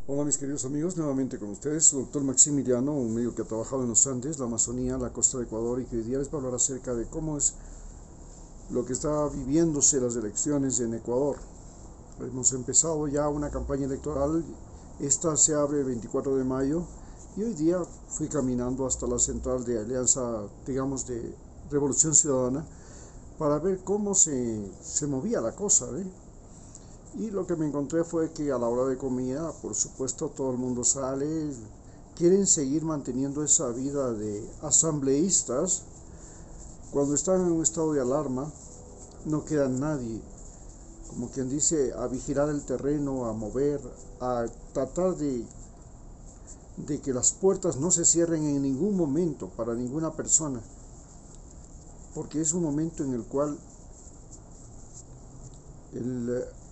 Hola mis queridos amigos, nuevamente con ustedes, su doctor Maximiliano, un médico que ha trabajado en los Andes, la Amazonía, la costa de Ecuador y que hoy día les va a hablar acerca de cómo es lo que está viviéndose las elecciones en Ecuador. Hemos empezado ya una campaña electoral, esta se abre el 24 de mayo y hoy día fui caminando hasta la central de Alianza, digamos, de Revolución Ciudadana para ver cómo se movía la cosa, ¿eh? Y lo que me encontré fue que a la hora de comida, por supuesto, todo el mundo sale, quieren seguir manteniendo esa vida de asambleístas. Cuando están en un estado de alarma, no queda nadie, como quien dice, a vigilar el terreno, a mover, a tratar de que las puertas no se cierren en ningún momento para ninguna persona, porque es un momento en el cual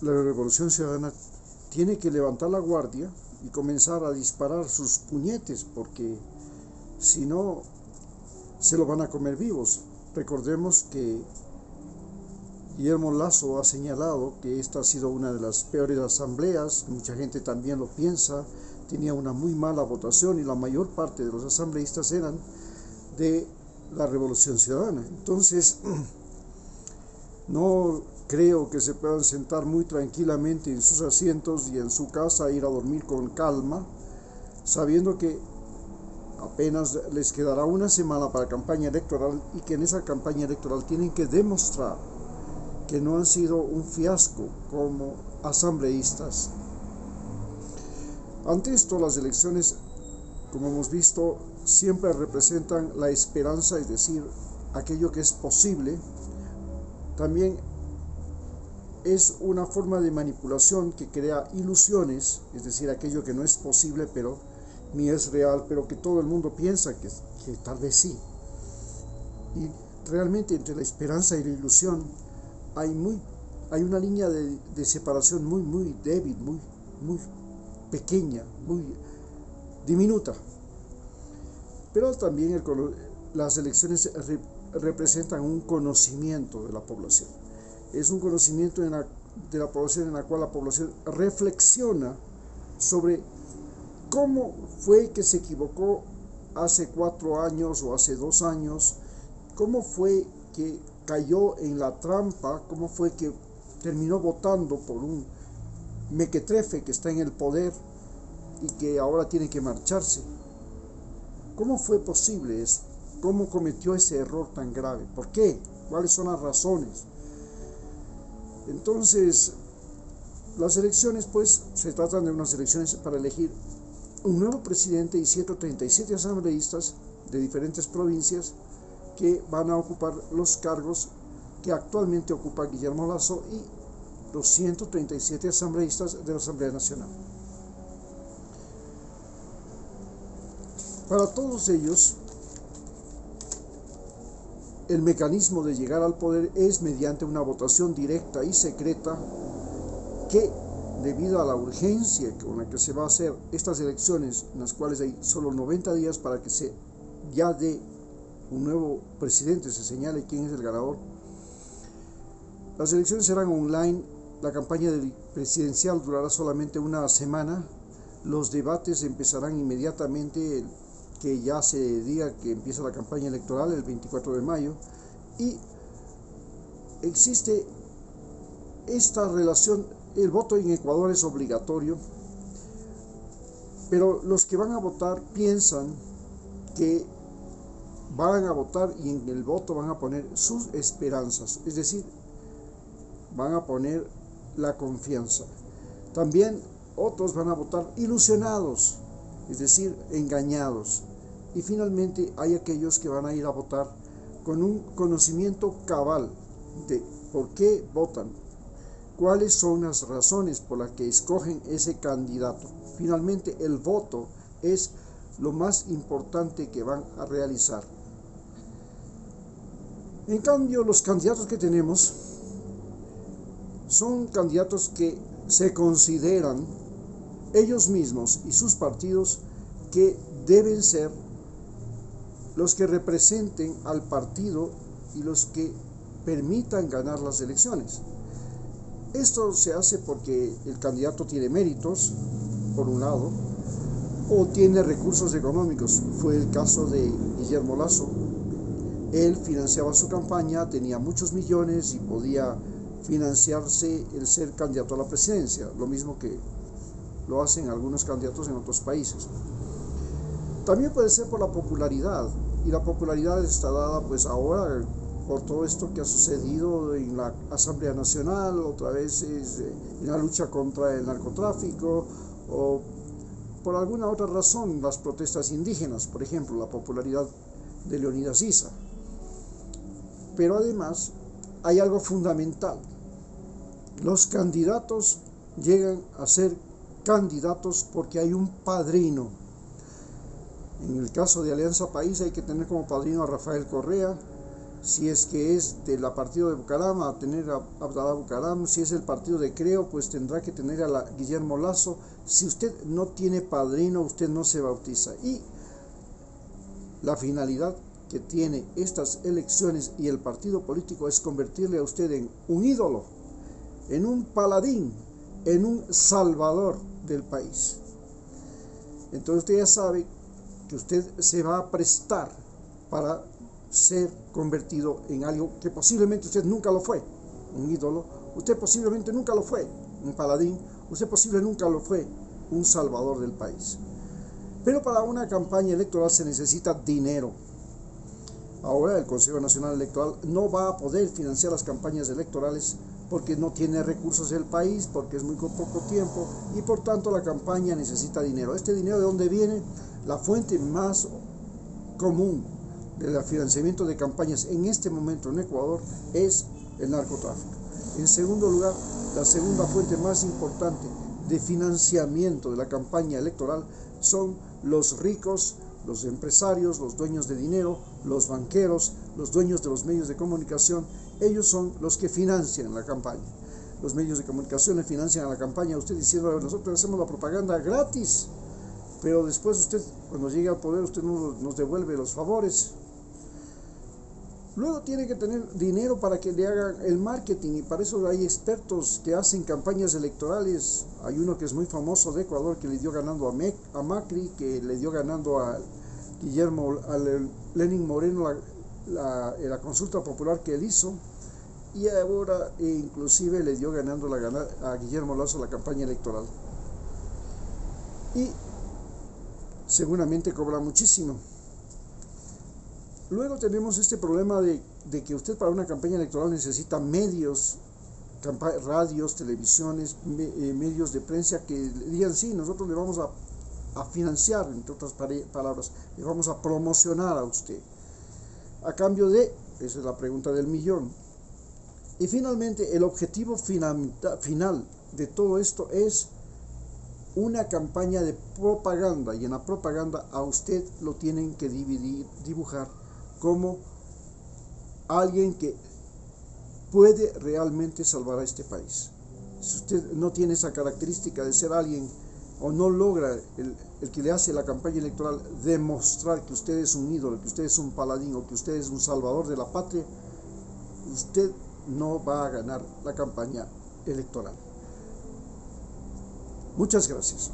la revolución ciudadana tiene que levantar la guardia y comenzar a disparar sus puñetes, porque si no se lo van a comer vivos. Recordemos que Guillermo Lasso ha señalado que esta ha sido una de las peores asambleas, mucha gente también lo piensa, tenía una muy mala votación y la mayor parte de los asambleístas eran de la Revolución Ciudadana. Entonces, no creo que se puedan sentar muy tranquilamente en sus asientos y en su casa ir a dormir con calma, sabiendo que apenas les quedará una semana para campaña electoral y que en esa campaña electoral tienen que demostrar que no han sido un fiasco como asambleístas. Ante esto, las elecciones, como hemos visto, siempre representan la esperanza, es decir, aquello que es posible. También es una forma de manipulación que crea ilusiones, es decir, aquello que no es posible, pero ni es real, pero que todo el mundo piensa que tal vez sí. Y realmente entre la esperanza y la ilusión hay una línea de separación muy débil, muy pequeña, muy diminuta. Pero también las elecciones representan un conocimiento de la población. Es un conocimiento de la población en la cual la población reflexiona sobre cómo fue que se equivocó hace 4 años o hace 2 años, cómo fue que cayó en la trampa, cómo fue que terminó votando por un mequetrefe que está en el poder y que ahora tiene que marcharse. ¿Cómo fue posible eso? ¿Cómo cometió ese error tan grave? ¿Por qué? ¿Cuáles son las razones? Entonces, las elecciones, pues, se tratan de unas elecciones para elegir un nuevo presidente y 137 asambleístas de diferentes provincias que van a ocupar los cargos que actualmente ocupa Guillermo Lasso y los 137 asambleístas de la Asamblea Nacional. Para todos ellos, el mecanismo de llegar al poder es mediante una votación directa y secreta que, debido a la urgencia con la que se va a hacer estas elecciones, en las cuales hay solo 90 días para que se ya dé un nuevo presidente, se señale quién es el ganador. Las elecciones serán online, la campaña presidencial durará solamente una semana, los debates empezarán inmediatamente, que ya se diga que empieza la campaña electoral el 24 de mayo, y existe esta relación. El voto en Ecuador es obligatorio, pero los que van a votar piensan que van a votar y en el voto van a poner sus esperanzas, es decir, van a poner la confianza. También otros van a votar ilusionados, es decir, engañados. Y finalmente hay aquellos que van a ir a votar con un conocimiento cabal de por qué votan, cuáles son las razones por las que escogen ese candidato. Finalmente, el voto es lo más importante que van a realizar. En cambio, los candidatos que tenemos son candidatos que se consideran ellos mismos y sus partidos que deben ser los que representen al partido y los que permitan ganar las elecciones. Esto se hace porque el candidato tiene méritos, por un lado, o tiene recursos económicos. Fue el caso de Guillermo Lasso. Él financiaba su campaña, tenía muchos millones y podía financiarse el ser candidato a la presidencia, lo mismo que lo hacen algunos candidatos en otros países. También puede ser por la popularidad, y la popularidad está dada pues ahora por todo esto que ha sucedido en la Asamblea Nacional, otra vez en la lucha contra el narcotráfico, o por alguna otra razón las protestas indígenas, por ejemplo, la popularidad de Leonidas Issa. Pero además hay algo fundamental: los candidatos llegan a ser candidatos porque hay un padrino. En el caso de Alianza País hay que tener como padrino a Rafael Correa. Si es que es del partido de Bucaram, a tener a Abdalá Bucaram. Si es el partido de Creo, pues tendrá que tener a Guillermo Lasso. Si usted no tiene padrino, usted no se bautiza. Y la finalidad que tiene estas elecciones y el partido político es convertirle a usted en un ídolo, en un paladín, en un salvador del país. Entonces usted ya sabe que usted se va a prestar para ser convertido en algo que posiblemente usted nunca lo fue, un ídolo. Usted posiblemente nunca lo fue, un paladín. Usted posiblemente nunca lo fue, un salvador del país. Pero para una campaña electoral se necesita dinero. Ahora el Consejo Nacional Electoral no va a poder financiar las campañas electorales porque no tiene recursos el país, porque es muy poco tiempo, y por tanto la campaña necesita dinero. ¿Este dinero de dónde viene? La fuente más común del financiamiento de campañas en este momento en Ecuador es el narcotráfico. En segundo lugar, la segunda fuente más importante de financiamiento de la campaña electoral son los ricos, los empresarios, los dueños de dinero, los banqueros, los dueños de los medios de comunicación. Ellos son los que financian la campaña. Los medios de comunicación le financian a la campaña, usted diciendo: nosotros hacemos la propaganda gratis, pero después usted, cuando llegue al poder, usted nos devuelve los favores. Luego tiene que tener dinero para que le hagan el marketing, y para eso hay expertos que hacen campañas electorales. Hay uno que es muy famoso de Ecuador, que le dio ganando a Macri, que le dio ganando a Lenín Moreno la consulta popular que él hizo, y ahora inclusive le dio ganando a Guillermo Lasso la campaña electoral. Y seguramente cobra muchísimo. Luego tenemos este problema de que usted para una campaña electoral necesita medios, radios, televisiones, medios de prensa que le digan: sí, nosotros le vamos a financiar, entre otras palabras, le vamos a promocionar a usted. A cambio de, esa es la pregunta del millón. Y finalmente, el objetivo final de todo esto es una campaña de propaganda, y en la propaganda a usted lo tienen que dibujar como alguien que puede realmente salvar a este país. Si usted no tiene esa característica de ser alguien, o no logra el que le hace la campaña electoral demostrar que usted es un ídolo, que usted es un paladín, o que usted es un salvador de la patria, usted no va a ganar la campaña electoral. Muchas gracias.